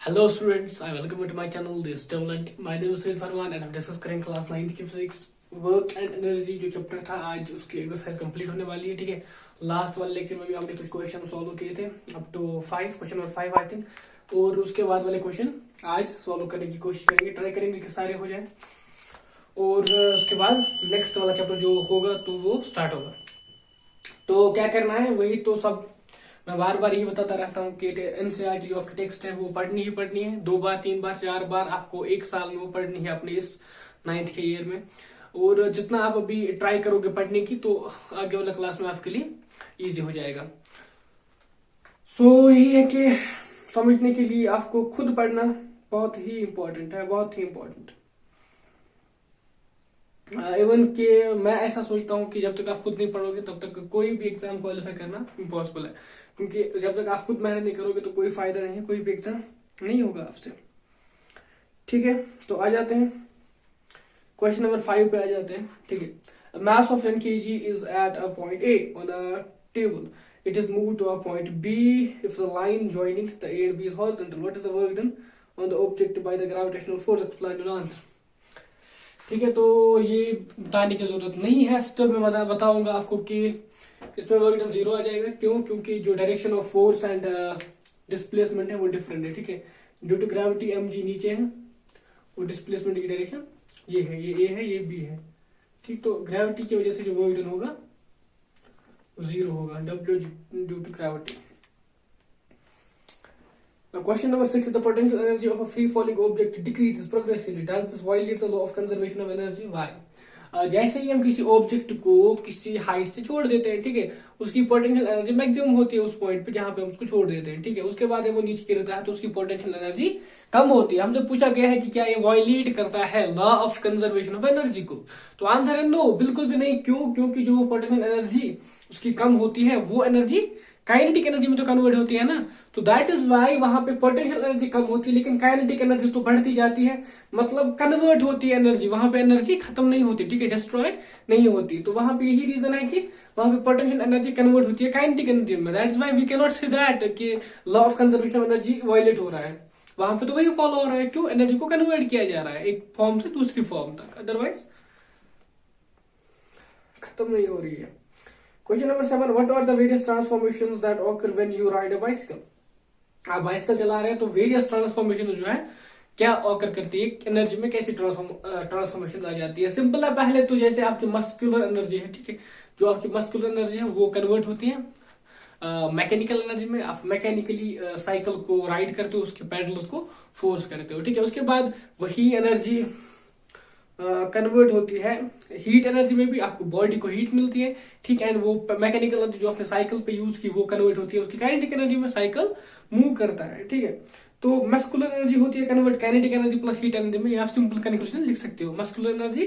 Hello students, I welcome you to my channel. This is Development. My name is Syed Farman and I'm discuss करेंगे class 9th की physics work and energy जो chapter था आज उसकी exercise complete होने वाली है। ठीक है, लास्ट वाले लेक्चर में भी हमने कुछ क्वेश्चन सॉल्व किए थे up to 5 question number 5 I think, और उसके बाद वाले क्वेश्चन आज सॉल्व करने की कोशिश करेंगे, ट्राई करेंगे कि सारे हो जाए और उसके बाद नेक्स्ट वाला चैप्टर जो होगा तो वो स्टार्ट होगा। तो क्या करना है वही तो सब मैं बार बार यही बताता रहता हूँ कि एनसीईआरटी जो आपकी टेक्स्ट है वो पढ़नी ही पढ़नी है, 2 बार 3 बार 4 बार आपको एक साल में वो पढ़नी है अपने इस 9th के ईयर में। और जितना आप अभी ट्राई करोगे पढ़ने की तो आगे वाला क्लास में आपके लिए इजी हो जाएगा। सो यही है कि समझने के लिए आपको खुद पढ़ना बहुत ही इम्पोर्टेंट है, बहुत ही इम्पोर्टेंट। इवन कि मैं ऐसा सोचता हूँ कि जब तक आप खुद नहीं पढ़ोगे तब तक कोई भी एग्जाम क्वालिफाई करना इम्पॉसिबल है, क्योंकि जब तक आप खुद मेहनत नहीं करोगे तो कोई फायदा नहीं है, कोई भी एग्जाम नहीं होगा आपसे। ठीक है, तो आ जाते हैं क्वेश्चन नंबर 5 पे आ जाते हैं। ठीक है, mass of 10 kg is at a point A on a table, it is move to a point B if the line joining the A and B is horizontal, what is the work done on the object by the gravitational force, explain your answer. ठीक है, तो ये बताने की जरूरत नहीं है, step में बताऊंगा आपको कि इसमें वर्क डन 0 आ जाएगा। क्यों? क्योंकि जो direction of force and displacement है वो डिफरेंट है। ठीक है, ड्यू टू ग्रेविटी mg नीचे है और डिस्प्लेसमेंट की डायरेक्शन ये है, ये ए है, ये बी है। ठीक, तो ग्रेविटी की वजह से जो वर्क डन होगा 0 होगा, W due to gravity. Question number 6, the potential energy of a free falling object decreases progressively. Does this violate the law of conservation of energy? Why? जैसे ही हम किसी ऑब्जेक्ट को किसी हाइट से छोड़ देते हैं, ठीक है, उसकी पोटेंशियल एनर्जी मैक्सिमम होती है उस पॉइंट पे जहां पे हम उसको छोड़ देते हैं। ठीक है, उसके बाद वो नीचे गिरता है तो उसकी पोटेंशियल एनर्जी कम होती है। हमसे पूछा गया है कि क्या ये वायलेट करता है law of conservation of energy को, तो आंसर है नो, बिल्कुल भी नहीं। क्यों? क्योंकि जो पोटेंशियल एनर्जी उसकी कम होती है वो एनर्जी काइनेटिक एनर्जी में तो कन्वर्ट होती है ना, तो दैट इज वाई वहां पे पोटेंशियल एनर्जी कम होती है लेकिन काइनेटिक एनर्जी तो बढ़ती जाती है, मतलब कन्वर्ट होती है एनर्जी, वहां पे एनर्जी खत्म नहीं होती। ठीक है, डिस्ट्रॉय नहीं होती। तो वहां पे यही रीजन है कि वहां पे पोटेंशियल एनर्जी कन्वर्ट होती है काइनेटिक एनर्जी में। That's why we can not see that कि law of conservation of energy violate हो रहा है, वहां पे तो वही फॉलो हो रहा है। क्यों? एनर्जी को कन्वर्ट किया जा रहा है एक फॉर्म से दूसरी फॉर्म तक, अदरवाइज खत्म नहीं हो रही है। Question number 7, what are the various transformations that occur when you ride a bicycle? आप बाइसिकल चला रहे हैं तो वेरियस ट्रांसफॉर्मेशन जो है क्या ऑकर करती है एनर्जी में, कैसी ट्रांसफॉर्मेशन आ जाती है। सिंपल है, पहले तो जैसे आपकी मस्कुलर एनर्जी है, ठीक है, जो आपकी मस्कुलर एनर्जी है वो कन्वर्ट होती है मैकेनिकल एनर्जी में। आप मैकेनिकली साइकिल को राइड करते हो, उसके पैडल्स को फोर्स करते हो। ठीक है, उसके बाद वही एनर्जी कन्वर्ट होती है हीट एनर्जी में भी, आपको बॉडी को हीट मिलती है। ठीक है, एंड वो मैकेनिकल एनर्जी जो आपने साइकिल पे यूज की वो कन्वर्ट होती है उसकी काइनेटिक एनर्जी में, साइकिल मूव करता है। ठीक है, तो मस्कुलर एनर्जी होती है convert kinetic energy plus heat energy में, आप सिंपल कैलकुलेशन लिख सकते हो। मस्कुलर एनर्जी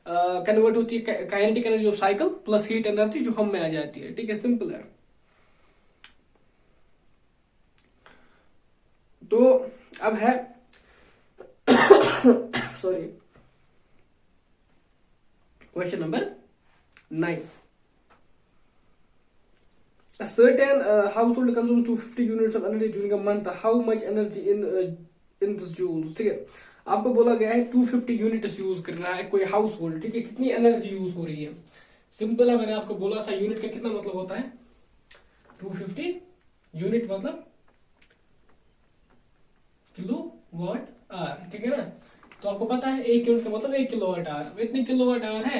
कन्वर्ट होती है kinetic energy of cycle plus heat energy जो हम में आ जाती है। ठीक है, सिंपल है। तो अब है sorry Question number 9. A certain household consumes 250 units of energy during a month. How much energy in this joules? ठीक है, आपको बोला गया है 250 यूनिट्स यूज कर रहा है कोई हाउस होल्ड। ठीक है, कितनी एनर्जी यूज हो रही है? सिंपल है, मैंने आपको बोला था यूनिट का कितना मतलब होता है, 250 यूनिट मतलब किलो वाट आवर। ठीक है ना, तो आपको पता है 1 यूनिट का मतलब 1 किलोवाट आवर। इतने किलोवाट आवर है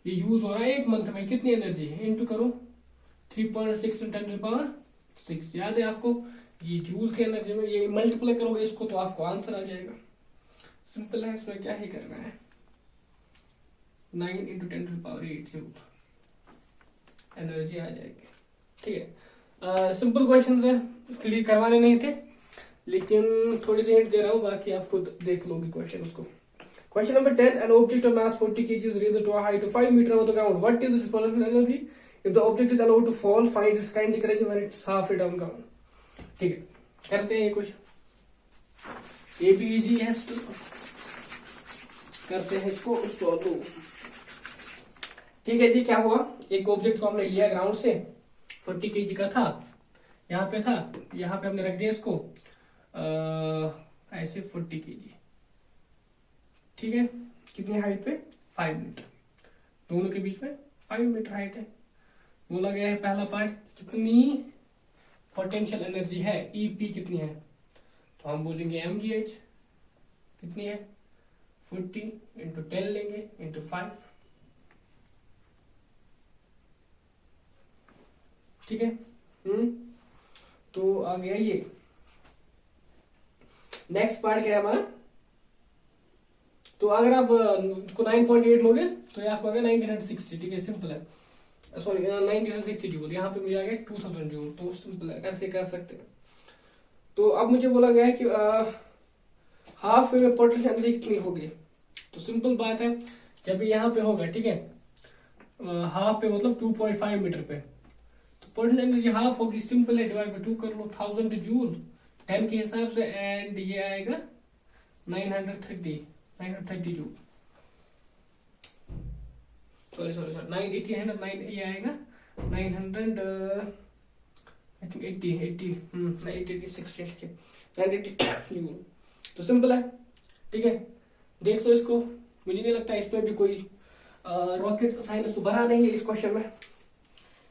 ये यूज हो रहा है एक मंथ में, कितनी एनर्जी है, इंटू करो 3.6 × 10⁶। याद है आपको, ये जूल की एनर्जी में ये मल्टीप्लाई करोगे इसको तो आपको आंसर आ जाएगा। सिंपल है, इसमें क्या ही करना है, 9 × 10⁸ जूल एनर्जी आ जाएगी। ठीक है, सिंपल क्वेश्चन है, क्लियर करवाने नहीं थे लेकिन थोड़ी सी हिंट दे रहा हूं, बाकी आप खुद देख लोगे क्वेश्चन को। Question number 10, an object of mass 40 kg is raised to a height of 5 meters above the ground. What is its potential energy? If the object is allowed to fall, find its kinetic energy when it's halfway down ground. ठीक है, करते हैं ये question, ये भी easy है, करते हैं इसको सॉल्व। ठीक है जी, क्या हुआ, एक ऑब्जेक्ट को हमने लिया ग्राउंड से, 40 kg का था, यहाँ पे था, यहाँ पे हमने रख दिया इसको ऐसे 40 kg, ठीक है। कितनी हाइट पे? 5 मीटर, दोनों के बीच में 5 मीटर हाइट है। बोला गया है पहला पार्ट कितनी पोटेंशियल एनर्जी है, ईपी कितनी है, तो हम बोलेंगे mgh कितनी है 40 इंटू 10 लेंगे इंटू 5, ठीक है। तो आ गया ये। नेक्स्ट पार्ट क्या है हमारा, तो अगर आप इसको 9.8 लोगे तो ये आपको आ गया 1960, ठीक है, सिंपल है। सॉरी 1960 जूल, यहाँ पे मुझे आ गया 2000 जूल, तो सिंपल है, ऐसे कर सकते हैं। तो अब मुझे बोला गया है कि हाफ वे में पोटेंशियल एनर्जी कितनी होगी, तो सिंपल बात है, जब यहाँ पे होगा, ठीक है, हाफ पे मतलब 2.5 मीटर पे, तो पोटेंशियल एनर्जी हाफ होगी, सिंपल है, डिवाइड बाय 2 कर लो, 1000 जूल 10 के हिसाब से, एंड ये आएगा 930 जूल, सॉरी 980 है ना, 9 ये आएगा 900 आई थिंक 80 60, ठीक है, 980 जूल। तो सिंपल है, ठीक है, देख लो इसको। मुझे नहीं लगता इसमें भी कोई रॉकेट साइंस तो भरा नहीं है इस क्वेश्चन में।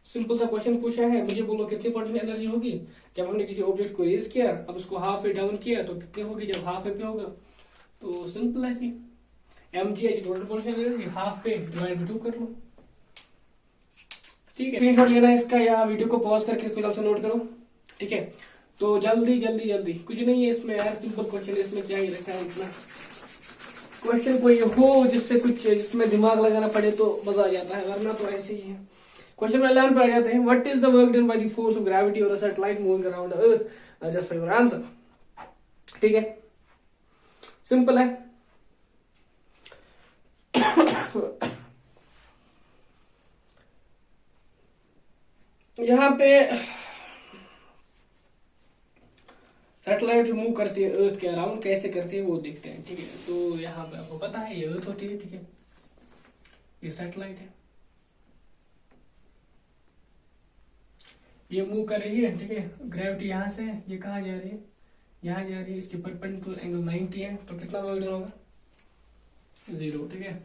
सिंपल सा क्वेश्चन पूछा है, मुझे बोलो कितनी पोटेंशियल एनर्जी होगी जब हमने किसी ऑब्जेक्ट को रेज किया, अब उसको हाफ वे डाउन किया तो कितनी होगी जब हाफ वे पे होगा। तो सिंपल है कि mgh total potential energy, half पे डिवाइड बाय 2 कर लो, ठीक है। स्क्रीनशॉट लेना है इसका या वीडियो को पॉज करके इसको से नोट करो, ठीक है। तो जल्दी कुछ नहीं है इसमें यार, सिंपल क्वेश्चन है, इसमें क्या ही रखा है इतना। क्वेश्चन कोई हो जिससे कुछ जिसमें दिमाग लगाना पड़े तो मजा आ जाता है, वरना तो ऐसे ही है। क्वेश्चन में लाइन पे आ जाते हैं, what is the work done by the force of gravity on a satellite moving around the earth, just for your answer, ठीक है, सिंपल है। यहाँ पे सैटेलाइट जो मूव करती है अर्थ के अराउंड, कैसे करती है वो देखते हैं, ठीक है। तो यहाँ पे आपको पता है ये अर्थ होती है, ठीक है, ये सैटेलाइट है, ये मूव कर रही है, ठीक है, ग्रेविटी यहाँ से है, ये कहाँ जा रही है, यहाँ जा रही है, इसके परपेंडिकुलर एंगल 90 है, तो कितना वर्क डन होगा 0, ठीक है,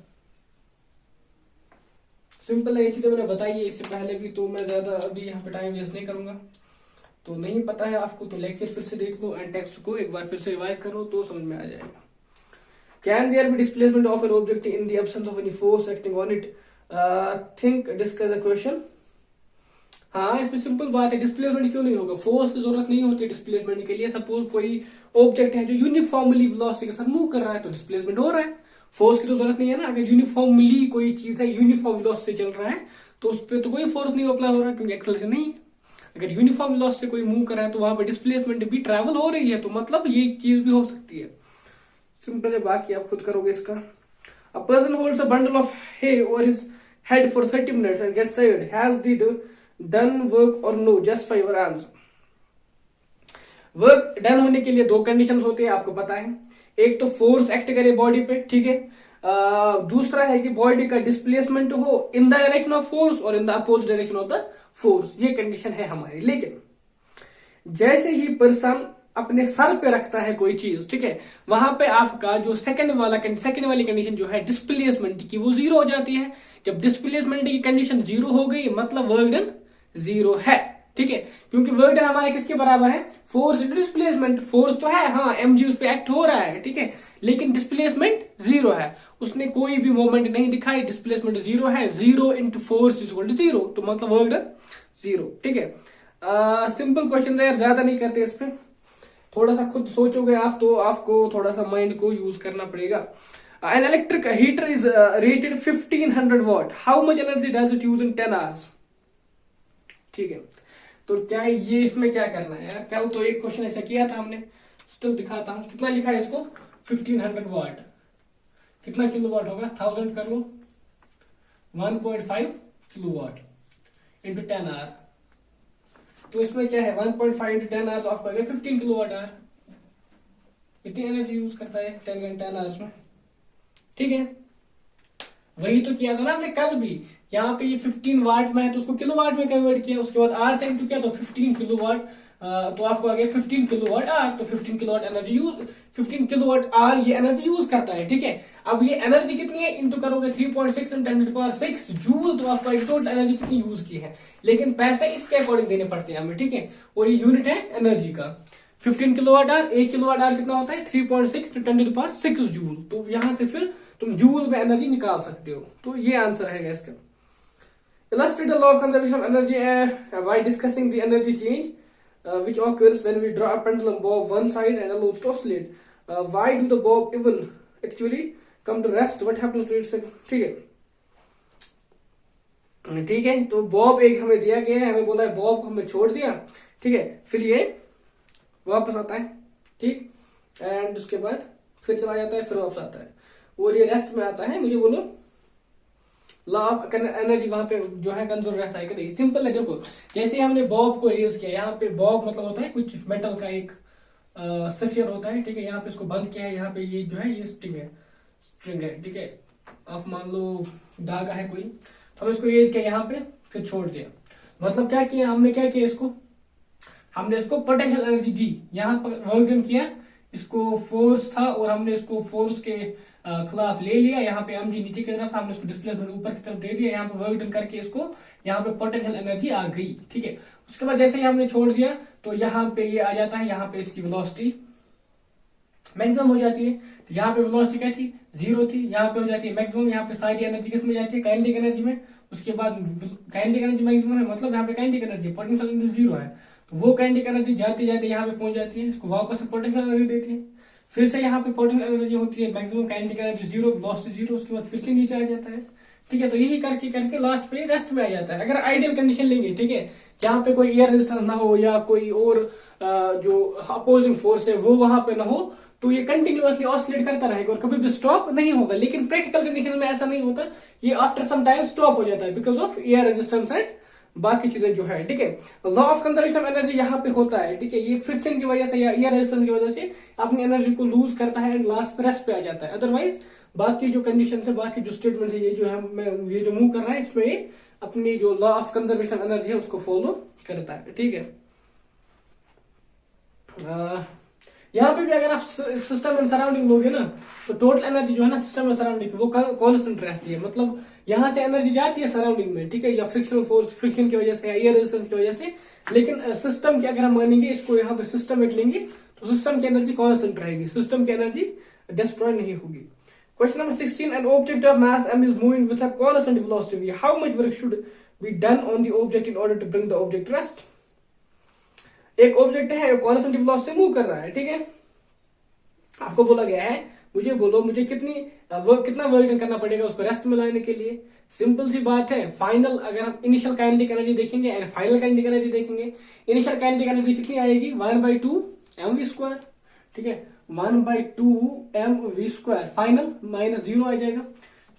सिंपल है। ये चीजें मैंने बताई है इससे पहले भी, तो मैं ज्यादा अभी यहाँ पे टाइम वेस्ट नहीं करूंगा। तो नहीं पता है आपको तो लेक्चर फिर से देख लो एंड टेक्स्ट को एक बार फिर से रिवाइज करो तो समझ में आ जाएगा। Can there be displacement of an object in the absence of any force acting on it, think discuss the question. हाँ, इसमें सिंपल बात है, डिस्प्लेसमेंट क्यों नहीं होगा, फोर्स की जरूरत नहीं होती डिस्प्लेसमेंट के लिए। सपोज कोई ऑब्जेक्ट है जो यूनिफॉर्मली वेलोसिटी के साथ मूव कर रहा है तो डिस्प्लेसमेंट हो रहा है, फोर्स की तो जरूरत नहीं है ना। अगर यूनिफॉर्मली कोई चीज है, यूनिफॉर्म वेलोसिटी से चल रहा है तो उस पर तो कोई फोर्स नहीं अप्लाई हो रहा क्योंकि एक्सेलरेशन नहीं है। अगर यूनिफॉर्म वेलोसिटी से कोई मूव कर रहा है तो वहां पर डिस्प्लेसमेंट भी ट्रैवल हो रही है, तो मतलब ये चीज भी हो सकती है। सिंपल है, बाकी आप खुद करोगे इसका। A person holds a bundle of hay over his head for 30 minutes and gets tired, has the done work और no, just for your answer. Work done होने के लिए 2 कंडीशंस होते हैं, आपको पता है। एक तो फोर्स एक्ट करे बॉडी पे, ठीक है, दूसरा है कि बॉडी का डिस्प्लेसमेंट हो in the direction of force और in the opposite direction of the force, ये कंडीशन है हमारी। लेकिन जैसे ही पर्सन अपने सर पे रखता है कोई चीज, ठीक है, वहां पे आपका जो सेकंड वाली कंडीशन जो है डिस्प्लेसमेंट की, वो 0 हो जाती है। जब डिस्प्लेसमेंट की कंडीशन 0 हो गई मतलब वर्क डन 0 है, ठीक है, क्योंकि वर्क डन हमारे किसके बराबर है, फोर्स इंटू डिस्प्लेसमेंट। फोर्स तो है, हाँ, mg उस पे एक्ट हो रहा है, ठीक है, लेकिन डिस्प्लेसमेंट 0 है, उसने कोई भी मूवमेंट नहीं दिखाई, डिस्प्लेसमेंट 0 है, 0 into force is equal to 0, तो मतलब वर्क डन 0, ठीक है। सिंपल क्वेश्चन है यार, ज्यादा नहीं करते इस पे, थोड़ा सा खुद सोचोगे आप तो आपको थोड़ा सा माइंड को यूज करना पड़ेगा। An electric heater is rated 1500 what, how much energy does it use in 10 hours, ठीक है। तो क्या ये इसमें क्या करना है यार, कल तो एक क्वेश्चन ऐसा किया था हमने, स्टिल दिखाता हूं कितना लिखा है इसको, 1500 वाट, कितना किलोवाट होगा, 1000 कर लो, 1.5 किलोवाट इंटू 10 आवर। तो इसमें क्या है, 1.5 इंटू 10 आवर्स आपको 15 किलोवाट आवर, इतनी एनर्जी यूज करता है 10 आवर्स में, ठीक है। वही तो किया था ना हमने कल भी, यहाँ पे ये 15 वाट में है तो उसको किलोवाट में कन्वर्ट किया, उसके बाद आर से इंटू किया तो 15 किलोवाट तो आपको आ गया 15 किलोवाट आवर। तो 15 kilowatt energy use, 15 kilowatt hour ये एनर्जी यूज करता है, ठीक है। अब ये एनर्जी कितनी है, इंटू करोगे 3.6 × 10⁶ जूल, तो आपको एक टोटल एनर्जी कितनी यूज की है। लेकिन पैसे इसके अकॉर्डिंग देने पड़ते हैं हमें, ठीक है। और ये यूनिट है एनर्जी का। 15 किलोवाट आवर, 1 किलोवाट आवर कितना होता है, 3.6 × 10⁶ जूल। तो यहां से फिर तुम जूल में एनर्जी निकाल सकते हो। तो ये आंसर है इसका। Illustrate the law of conservation of energy by discussing the energy change which occurs when we draw a pendulum bob one side and allows to oscillate. Why do the bob even actually come to rest? What happens to it? ठीक है, ठीक है। तो Bob एक हमें दिया गया है, हमें बोला है बॉब को हमने छोड़ दिया, ठीक है। फिर ये वापस आता है, ठीक, एंड उसके बाद फिर चला जाता है, फिर वापस आता है, और ये रेस्ट में आता है। मुझे बोलो लॉ ऑफ एनर्जी वहां पे जो है कंजर्व रहता है कि नहीं। सिंपल है, देखो जैसे हमने बॉब को रेज किया, यहाँ पे बॉब मतलब होता है कुछ मेटल का एक सफियर होता है, ठीक है। यहाँ पे इसको बंद किया है, यहाँ पे ये जो है ये स्ट्रिंग है, ठीक है। आप मान लो धागा है कोई, तो हम इसको रेज किया यहाँ पे, फिर छोड़ दिया। मतलब क्या किया हमने, क्या किया इसको, हमने इसको पोटेंशियल एनर्जी दी, यहाँ पर वर्क डन किया, इसको फोर्स था और हमने इसको फोर्स के खिलाफ ले लिया। यहाँ पे mg नीचे की तरफ, हमने इसको डिस्प्लेसमेंट ऊपर की तरफ दे दिया। यहाँ पे वर्क डन करके इसको यहाँ पे पोटेंशियल एनर्जी आ गई, ठीक है। उसके बाद जैसे ही हमने छोड़ दिया तो यहाँ पे ये आ जाता है, यहाँ पे इसकी वेलोसिटी मैक्सिमम हो जाती है। तो यहाँ पे वेलोसिटी क्या थी, 0 थी, यहाँ पे हो जाती है मैक्सिमम। यहाँ पे सारी एनर्जी किस में जाती है, काइनेटिक एनर्जी में। उसके बाद काइनेटिक एनर्जी मैक्सिमम है, मतलब यहाँ पे काइनेटिक एनर्जी, पोटेंशियल एनर्जी 0 है, तो वो काइनेटिक एनर्जी जाते जाते यहाँ पे पहुंच जाती है, इसको वापस से पोटेंशियल एनर्जी देती है। फिर से यहाँ पे पोटेंशियल एनर्जी होती है मैक्सिमम, काइनेटिक एनर्जी 0, वेलोसिटी 0, उसके बाद फिर से नीचे आ जाता है, ठीक है। तो यही करके करके लास्ट पे रेस्ट में आ जाता है। अगर आइडियल कंडीशन लेंगे, ठीक है, जहां पे कोई एयर रेजिस्टेंस ना हो या कोई और जो अपोजिंग फोर्स है वो वहां पे ना हो, तो ये कंटिन्यूअसली ऑसिलेट करता रहेगा और कभी भी स्टॉप नहीं होगा। लेकिन प्रैक्टिकल कंडीशन में ऐसा नहीं होता, ये आफ्टर सम टाइम स्टॉप हो जाता है because of air resistance and बाकी चीजें जो है, ठीक है। Law of conservation of energy यहाँ पे होता है, ठीक है। ये फ्रिक्शन की वजह से या एयर रेजिस्टेंस की वजह से अपनी एनर्जी को लूज करता है एंड लास्ट पे रेस्ट पे आ जाता है। अदरवाइज बाकी जो कंडीशन है, बाकी जो स्टेटमेंट है, ये जो है ये जो मूव कर रहा है, इसमें अपनी जो लॉ ऑफ कंजर्वेशन एनर्जी है उसको फॉलो करता है, ठीक है। यहाँ पे भी अगर आप सिस्टम एंड सराउंडिंग लोगे ना, तो टोटल एनर्जी जो है ना सिस्टम एंड सराउंडिंग वो कांस्टेंट रहती है। मतलब यहाँ से एनर्जी जाती है सराउंडिंग में, ठीक है, या फ्रिक्शनल फोर्स, फ्रिक्शन की वजह से या एयर रेजिस्टेंस की वजह से। लेकिन सिस्टम की अगर हम मानेंगे, इसको यहाँ पे सिस्टम एक लेंगे, तो सिस्टम की एनर्जी कांस्टेंट रहेगी, सिस्टम की एनर्जी डिस्ट्रॉय नहीं होगी। Question number 16, an object of mass m is moving with a constant velocity v. How much work should be done on the object in order to bring the object to rest? एक object है, constant velocity से move कर रहा है, ठीक है। आपको बोला गया है, मुझे बोलो मुझे कितना वर्क डन करना पड़ेगा उसको रेस्ट में लाने के लिए। सिंपल सी बात है, फाइनल अगर हम इनिशियल काइनेटिक एनर्जी देखेंगे एंड फाइनल काइनेटिक एनर्जी देखेंगे, इनिशियल काइनेटिक एनर्जी कितनी आएगी, 1/2 mv², ठीक है, 1/2 mv²। फाइनल -0 आ जाएगा,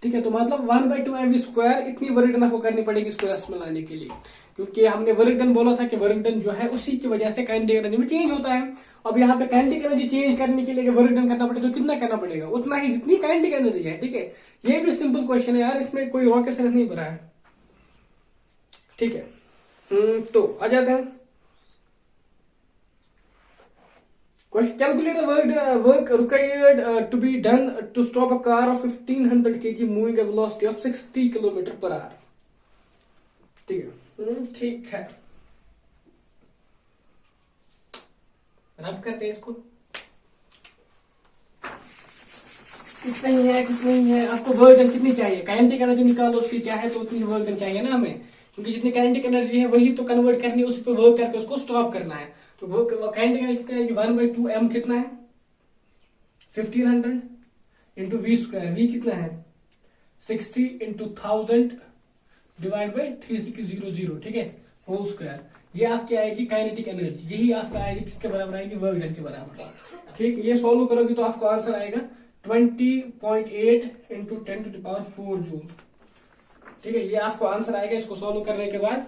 ठीक है। तो मतलब 1/2 mv² इतनी वर्क डन आपको करनी पड़ेगी इसको रेस्ट में लाने के लिए, क्योंकि हमने वर्क डन बोला था कि वर्क डन जो है उसी की वजह से काइनेटिक एनर्जी में चेंज होता है। अब यहाँ पे काइनेटिक एनर्जी चेंज करने के लिए वर्क डन करना पड़ेगा, तो कितना करना पड़ेगा, उतना ही जितनी काइनेटिक एनर्जी है, ठीक है। ये भी सिंपल क्वेश्चन है यार, इसमें कोई रॉकेट साइंस नहीं भरा है, ठीक है। तो आ जाते हैं Calculate the work required to be done to stop a car of 1500 kg moving at a velocity of 60 km/h. ठीक है, ठीक है। रब करते हैं इसको। कुछ नहीं है, कुछ नहीं है। आपको वर्क डन कितनी चाहिए, काइनेटिक एनर्जी निकालो उसकी क्या है, तो उतनी वर्क डन चाहिए ना हमें, क्योंकि जितनी काइनेटिक एनर्जी है वही तो कन्वर्ट करनी है, उस पर वर्क करके उसको स्टॉप करना है। तो वो काइनेटिक एनर्जी कितना है, 1/2 m कितना है, 1500 इंटू v², v कितना है 60 इंटू 1000 डिवाइड बाई 3600, ठीक है, होल स्क्वायर। ये आपकी आएगी काइनेटिक एनर्जी, यही आपका आएगी किसके बराबर आएगी, वर्क डन के बराबर, ठीक। ये सॉल्व करोगे तो आपका आंसर आएगा 20.8 इंटू 10⁴ जूल, ठीक है। ये आपको आंसर आएगा इसको सॉल्व करने के बाद।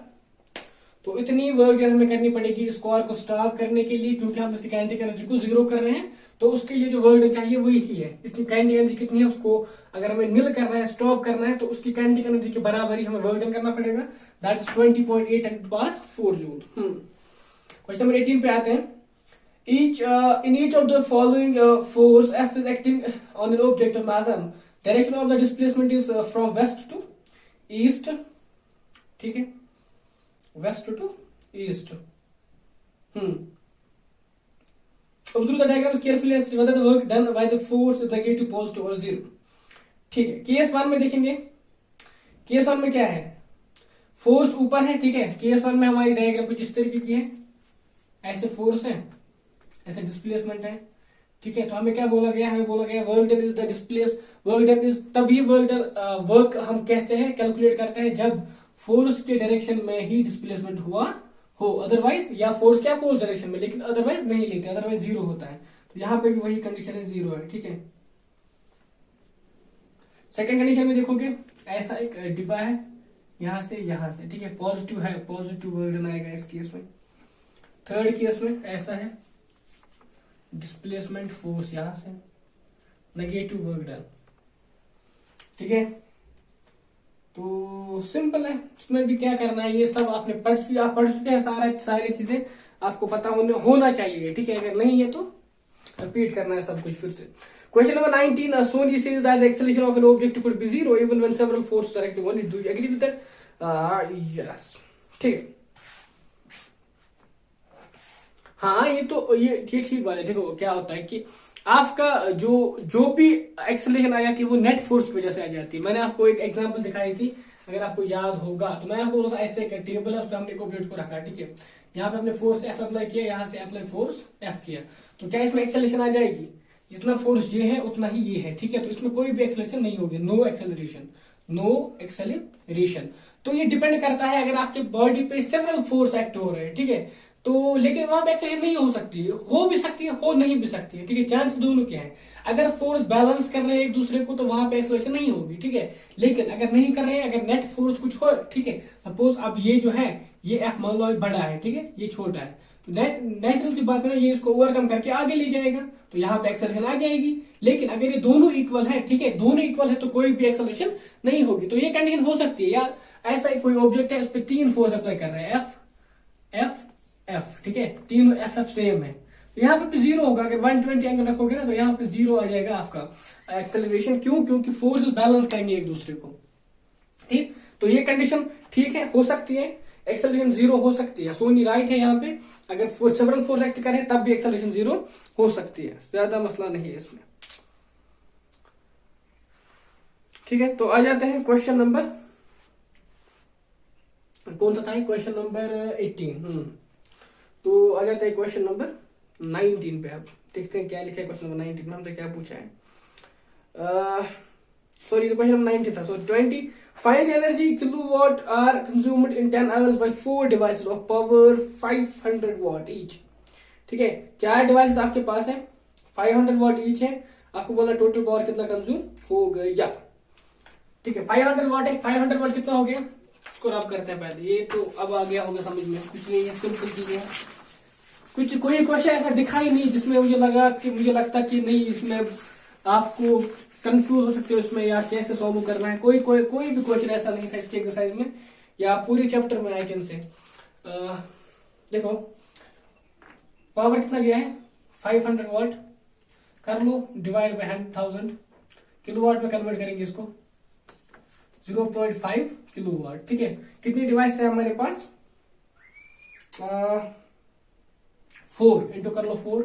तो इतनी वर्क डन हमें करनी पड़ेगी इस कार को स्टॉप करने के लिए, क्योंकि हम इसकी काइनेटिक एनर्जी को 0 कर रहे हैं, तो उसके लिए जो वर्क डन चाहिए वही है। इसकी काइनेटिक एनर्जी कितनी है, उसको अगर हमें नील करना है, स्टॉप करना है, तो उसकी काइनेटिक एनर्जी के बराबर ही हमें वर्क डन करना पड़ेगा, that is 20.8 10⁴ joule. Question number 18 पे आते हैं. In each of the following force F is acting on an object of mass m. Direction of the displacement is from west to east. ठीक है, west to east. Observe the diagrams carefully as whether the work done by the force is negative, positive or zero. ठीक है, case 1 में देखेंगे. Case 1 में क्या है, force ऊपर है. ठीक है, केस 1 में हमारी डायग्राम कुछ इस तरीके की है. ऐसे फोर्स है, ऐसे डिस्प्लेसमेंट है. ठीक है, तो हमें क्या बोला गया, हमें बोला गया work done is the displace. Work done is तभी वर्क हम कहते हैं, कैलकुलेट करते हैं जब फोर्स के डायरेक्शन में ही डिस्प्लेसमेंट हुआ हो. अदरवाइज, या फोर्स क्या अपोज डायरेक्शन में, लेकिन अदरवाइज नहीं लेते, अदरवाइज जीरो होता है. तो यहाँ पे भी वही कंडीशन है, जीरो है. ठीक है, सेकेंड कंडीशन में देखोगे ऐसा एक डिब्बा है, यहां से यहां से. ठीक है, पॉजिटिव है, पॉजिटिव वर्क डन आएगा इस केस में. थर्ड केस में ऐसा है, डिस्प्लेसमेंट फोर्स यहां से, नेगेटिव वर्क डन. ठीक है, तो सिंपल है. इसमें भी क्या करना है, ये सब आपने आप पढ़ चुके हैं. सारी चीजें आपको पता होना चाहिए. ठीक है, अगर नहीं है तो रिपीट करना है सब कुछ फिर से. Question number 19. Sony says that the acceleration of an object could be zero even when several forces are acting on it. Do you agree with that? Yes. ठीक है. हाँ, ये ठीक बात है. देखो क्या होता है कि आपका जो भी एक्सेलरेशन आ जाती है वो नेट फोर्स की वजह से आ जाती है. मैंने आपको एक एग्जांपल दिखाई थी, अगर आपको याद होगा तो. मैं आपको ऐसे एक टेबल है, उस पर हमने एक ऑब्जेक्ट को रखा. ठीक है, यहाँ पे हमने फोर्स एफ अप्लाई किया, यहाँ से अप्लाई फोर्स एफ किया. तो क्या इसमें एक्सेलरेशन आ जाएगी, जितना फोर्स ये है उतना ही ये है. ठीक है, तो इसमें कोई भी एक्सेलरेशन नहीं होगी. No acceleration. तो ये डिपेंड करता है, अगर आपके बॉडी पे सेवरल फोर्स एक्ट हो रहे हैं. ठीक है, तो लेकिन वहां पे एक्सेलरेशन नहीं हो सकती है, हो भी सकती है, हो नहीं भी सकती है. ठीक है, चांस दोनों के हैं. अगर फोर्स बैलेंस कर रहे हैं एक दूसरे को तो वहां पे एक्सेलरेशन नहीं होगी. ठीक है, लेकिन अगर नहीं कर रहे हैं, अगर नेट फोर्स कुछ हो, ठीक है, सपोज अब ये जो है ये एफ मान लो बड़ा है, ठीक है, ये छोटा है, तो नेचुरल सी बात है ना, ये इसको ओवरकम करके आगे ले जाएगा, तो यहाँ पे एक्सेलरेशन आ जाएगी. लेकिन अगर ये दोनों इक्वल है, ठीक है, दोनों इक्वल है तो कोई भी एक्सेलरेशन नहीं होगी. तो ये कंडीशन हो सकती है यार, ऐसा कोई ऑब्जेक्ट है, उस पर 3 फोर्स अप्लाई कर रहे हैं, एफ एफ. ठीक है, तीनों एफ सेम है, तो यहाँ पे जीरो होगा. अगर 120 एंगल रखोगे ना तो यहाँ पे जीरो आ जाएगा आपका एक्सेलरेशन. क्यों? क्योंकि फोर्स बैलेंस करेंगे एक दूसरे को. ठीक, तो ये कंडीशन ठीक है, हो सकती है, एक्सेलरेशन जीरो हो सकती है. सोनी राइट है यहाँ पे. अगर सेवरल फोर्स एक्ट करें तब भी एक्सेलरेशन जीरो हो सकती है, ज्यादा मसला नहीं है इसमें. ठीक है, तो आ जाते हैं क्वेश्चन नंबर, कौन सा था, क्वेश्चन नंबर 18. तो आ जाता है क्वेश्चन नंबर 19 पे. अब देखते हैं क्या लिखा है क्वेश्चन नंबर 19 में. हमसे क्या पूछा है, सॉरी, क्वेश्चन नंबर 19 था. सो 20, find the energy kilowatt are consumed in 10 hours by 4 devices of power 500 watt each. ठीक है, 4 डिवाइसेस आपके पास है, 500 वाट ईच है. आपको बोला टोटल पावर कितना कंज्यूम हो गया. ठीक है, 500 वाट है, 500 वाट कितना हो गया उसको रब करते हैं पहले. ये तो अब आ गया होगा समझ में, कुछ नहीं है, सिंपल चीजें हैं. कुछ कोई क्वेश्चन ऐसा दिखा ही नहीं जिसमें मुझे लगता कि नहीं इसमें आपको कंफ्यूज हो सकते हो इसमें, या कैसे सॉल्व करना है. कोई भी क्वेश्चन ऐसा नहीं था इसके एक्सरसाइज में, या पूरी चैप्टर में. आई कैन से देखो पावर कितना दिया है, 500 वाट कर लो, डिवाइड बाय 1000 किलोवाट में कन्वर्ट करेंगे इसको, 0.5 किलोवाट. ठीक है, कितनी डिवाइस है हमारे पास, 4 इंटू कर लो 4,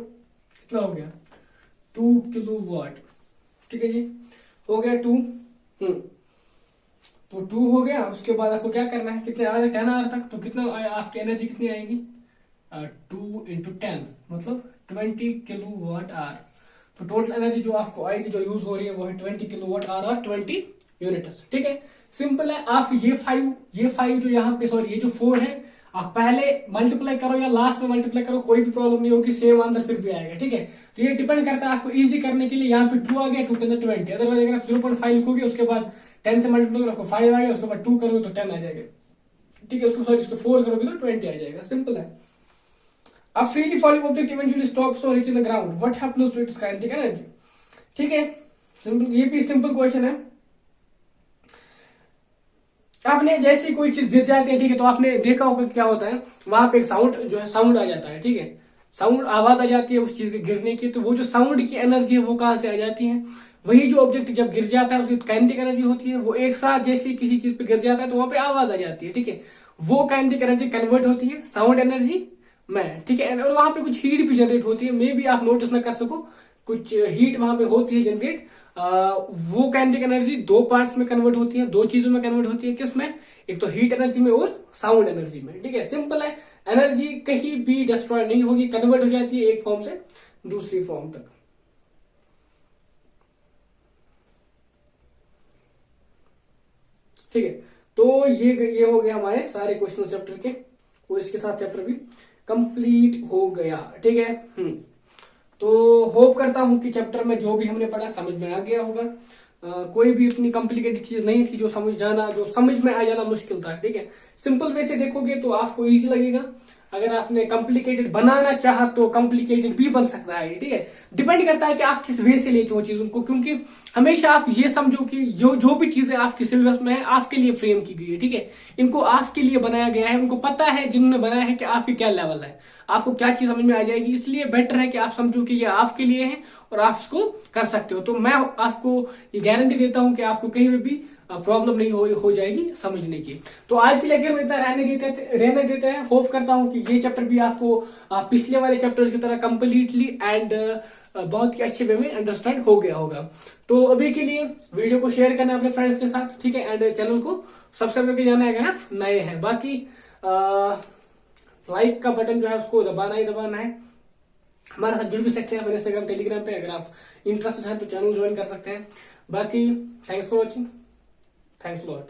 कितना हो गया, 2 किलोवाट. ठीक है जी, हो गया 2. तो 2 हो गया. उसके बाद आपको क्या करना है, कितने आवर, 10 आवर तक. तो कितना आपकी एनर्जी कितनी आएगी, 2 इंटू 10 मतलब 20 किलोवाट आवर. तो टोटल एनर्जी जो आपको आएगी, जो यूज हो रही है, वो है 20 किलोवाट आवर और 20 यूनिट्स. ठीक है, सिंपल है. आप ये 5 जो यहाँ पे, सॉरी, ये जो 4 है, आप पहले मल्टीप्लाई करो या लास्ट में मल्टीप्लाई करो, कोई भी प्रॉब्लम नहीं होगी, सेम आंसर फिर भी आएगा. ठीक है, तो ये डिपेंड करता है आपको इजी करने के लिए. यहाँ पे 2 आ गया, 2 10 20. अदरवाइज अगर आप 0.5 लिखोगे, उसके बाद 10 से मल्टीप्लाई करोगे 5 आ गया, उसके बाद 2 करोगे तो 10 आ जाएगा. ठीक है, उसको 4 करोगे तो 20 आ जाएगा. सिंपल है. अब freely falling object eventually stops or reaches the ground. What happens to its kinetic energy? ठीक है, सिंपल, ये भी सिंपल क्वेश्चन है. आपने जैसे कोई चीज गिर जाती है, ठीक है, तो आपने देखा होगा क्या होता है, वहां पे एक साउंड जो है साउंड आ जाता है, ठीक है, साउंड आवाज आ जाती है उस चीज के गिरने की। तो वो जो साउंड की एनर्जी है वो कहाँ से आ जाती है, वही जो ऑब्जेक्ट जब गिर जाता है उसकी काइनेटिक एनर्जी होती है, वो एक साथ जैसे किसी चीज पे गिर जाता है तो वहां पे आवाज आ जाती है, ठीक है, वो काइनेटिक एनर्जी कन्वर्ट होती है साउंड एनर्जी में, ठीक है, और वहां पे कुछ हीट भी जनरेट होती है, मे भी आप नोटिस ना कर सको, कुछ हीट वहां पे होती है जनरेट। वो काइनेटिक एनर्जी दो पार्ट्स में कन्वर्ट होती है, दो चीजों में कन्वर्ट होती है, किसमें, एक तो हीट एनर्जी में और साउंड एनर्जी में, ठीक है, सिंपल है। एनर्जी कहीं भी डिस्ट्रॉय नहीं होगी, कन्वर्ट हो जाती है एक फॉर्म से दूसरी फॉर्म तक। ठीक है, तो ये हो गया हमारे सारे क्वेश्चन चैप्टर के, और इसके साथ चैप्टर भी कंप्लीट हो गया, ठीक है। तो होप करता हूं कि चैप्टर में जो भी हमने पढ़ा समझ में आ गया होगा। कोई भी इतनी कॉम्प्लिकेटेड चीज नहीं थी जो समझ में आ जाना मुश्किल था, ठीक है। सिंपल वे से देखोगे तो आपको इजी लगेगा, अगर आपने कॉम्प्लिकेटेड बनाना चाहा तो कॉम्प्लिकेटेड भी बन सकता है, ठीक है। डिपेंड करता है कि आप किस वे से लेते हो चीजों को, क्योंकि हमेशा आप ये समझो कि जो भी चीजें आपके सिलेबस में है आपके लिए फ्रेम की गई है, ठीक है, इनको आपके लिए बनाया गया है, उनको पता है जिन्होंने बनाया है कि आपके क्या लेवल है, आपको क्या चीज समझ में आ जाएगी, इसलिए बेटर है कि आप समझो कि ये आपके लिए है और आप इसको कर सकते हो। तो मैं आपको ये गारंटी देता हूं कि आपको कहीं भी प्रॉब्लम नहीं हो जाएगी समझने की। तो आज के लेक्चर में इतना रहने देते हैं। होप करता हूं कि ये चैप्टर भी आपको पिछले वाले चैप्टर की तरह कंप्लीटली एंड बहुत ही अच्छे वे में अंडरस्टैंड हो गया होगा। तो अभी के लिए वीडियो को शेयर करना अपने फ्रेंड्स के साथ, ठीक है, एंड चैनल को सब्सक्राइब करके जाना है अगर आप नए हैं। बाकी लाइक का बटन जो है उसको दबाना ही दबाना है। हमारे साथ जुड़ भी सकते हैं अपने इंस्टाग्राम टेलीग्राम पे, अगर आप इंटरेस्टेड हैं तो चैनल ज्वाइन कर सकते हैं। बाकी thanks for watching, thanks lot.